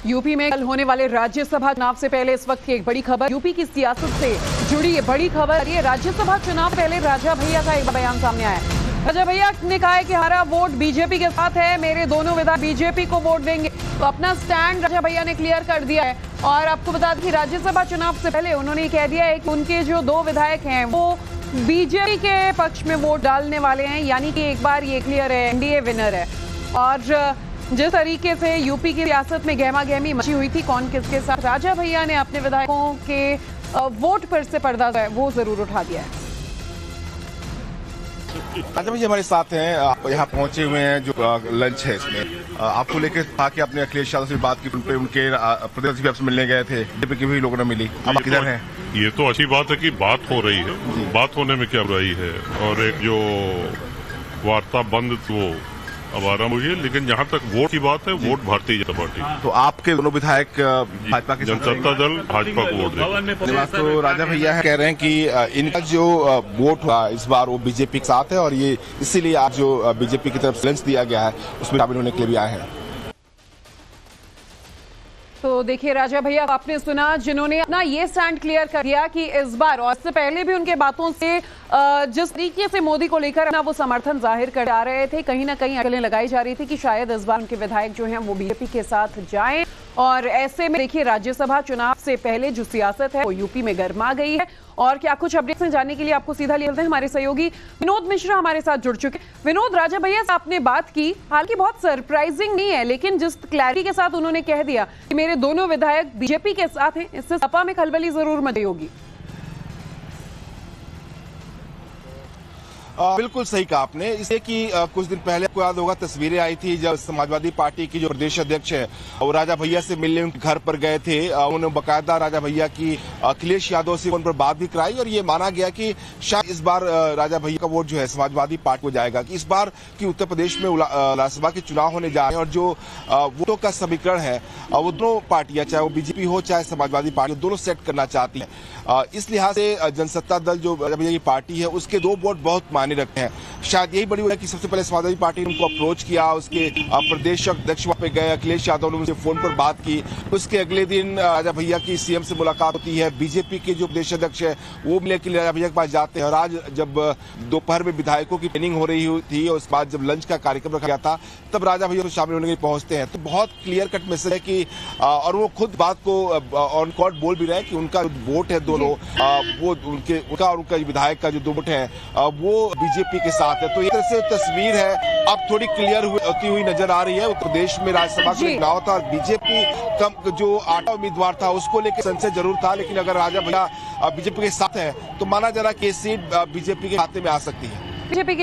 UP में कल होने वाले राज्यसभा चुनाव से पहले इस वक्त की एक बड़ी खबर, यूपी की सियासत से जुड़ी ये बड़ी खबर। ये राज्यसभा चुनाव पहले राजा भैया का एक बयान सामने आया है। राजा भैया ने कहा है कि हमारा वोट बीजेपी के साथ है, मेरे दोनों विधायक बीजेपी को वोट देंगे। तो अपना स्टैंड राजा भैया ने क्लियर कर दिया है। और आपको बता दें कि राज्यसभा चुनाव से पहले उन्होंने कह दिया है कि उनके जो दो विधायक हैं वो बीजेपी के पक्ष में वोट डालने वाले हैं, यानी कि एक बार ये क्लियर है, एनडीए विनर है। और जिस तरीके से यूपी की सियासत में गहमा गहमी मची हुई थी कौन किसके साथ, राजा भैया ने अपने विधायकों के वोट पर से पर्दा है वो जरूर उठा दिया है। राजा भैया हमारे साथ हैं, आप यहाँ पहुंचे हुए हैं, जो लंच है इसमें आपको लेकर कहा कि अपने अखिलेश यादव से बात की, उनके प्रदेश भी आपसे मिलने गए थे, बीजेपी के भी लोगों ने मिली, अब किधर हैं? ये तो अच्छी बात है कि बात हो रही है, बात होने में क्या बुराई है। और एक जो वार्ता बंद वो अब आरम्भ हुई है, लेकिन जहाँ तक वोट की बात है, वोट भारतीय जनता पार्टी। तो आपके दोनों विधायक भाजपा के जनता दल भाजपा को वोट देगा। तो राजा भैया कह रहे हैं कि इनका जो वोट हुआ इस बार वो बीजेपी के साथ है और ये इसीलिए आज जो बीजेपी की तरफ से लंच दिया गया है उसमें शामिल होने के लिए भी आए हैं। तो देखिए राजा भैया, आपने सुना जिन्होंने अपना ये स्टैंड क्लियर कर दिया कि इस बार, और इससे पहले भी उनके बातों से जिस तरीके से मोदी को लेकर ना वो समर्थन जाहिर कर आ रहे थे, कहीं ना कहीं अकलें लगाई जा रही थी कि शायद इस बार उनके विधायक जो हैं वो बीजेपी के साथ जाएं। और ऐसे में देखिए राज्यसभा चुनाव से पहले जो सियासत है वो यूपी में गर्मा गई है। और क्या कुछ अपडेट्स हैं जानने के लिए आपको सीधा लेते हैं, हमारे सहयोगी विनोद मिश्रा हमारे साथ जुड़ चुके हैं। विनोद, राजा भैया से आपने बात की, हालांकि बहुत सरप्राइजिंग नहीं है, लेकिन जिस क्लैरिटी के साथ उन्होंने कह दिया कि मेरे दोनों विधायक बीजेपी के साथ हैं, इससे सपा में खलबली जरूर मची होगी। बिल्कुल सही कहा आपने, इसलिए कि कुछ दिन पहले आपको याद होगा तस्वीरें आई थी जब समाजवादी पार्टी की जो प्रदेश अध्यक्ष है वो राजा भैया से मिलने उनके घर पर गए थे। उन्होंने बाकायदा राजा भैया की अखिलेश यादव से फोन पर बात भी कराई और ये माना गया कि शायद इस बार राजा भैया का वोट जो है समाजवादी पार्टी को जाएगा, कि इस बार की उत्तर प्रदेश में राज्यसभा के चुनाव होने जा रहे हैं और जो वोटों का समीकरण है वो दोनों पार्टियां, चाहे वो बीजेपी हो चाहे समाजवादी पार्टी, दोनों सेट करना चाहती है। इस लिहाज से जनसत्ता दल जो राजा भैया की पार्टी है उसके दो वोट बहुत मायने रखते हैं। शायद यही बड़ी वजह कि सबसे पहले समाजवादी पार्टी ने उनको अप्रोच किया, उसके प्रदेश अध्यक्ष वहां पे गए, अखिलेश यादव ने उनसे फोन पर बात की। उसके अगले दिन राजा भैया की सीएम से मुलाकात होती है, बीजेपी के जो प्रदेश अध्यक्ष है वो मिलने के लिए राजा भैया के पास जाते हैं। और आज जब दोपहर में विधायकों की ट्रेनिंग हो रही थी और उसके बाद जब लंच का कार्यक्रम रखा गया था तब राजा भैया को शामिल होने के लिए पहुंचते हैं। तो बहुत क्लियर कट मैसेज है कि और वो खुद बात को ऑन रिकॉर्ड बोल भी रहे हैं कि उनका वोट है दोनों, वो उनका और उनका विधायक का जो दो वोट है वो बीजेपी के साथ है। तो ये तरह से तस्वीर है अब थोड़ी क्लियर होती हुई नजर आ रही है। उत्तर प्रदेश में राज्यसभा का चुनाव था, बीजेपी का जो 8वां उम्मीदवार था उसको लेकर संशय जरूर था, लेकिन अगर राजा भैया बीजेपी के साथ है तो माना जा रहा है कि सीट बीजेपी के खाते में आ सकती है। बीजेपी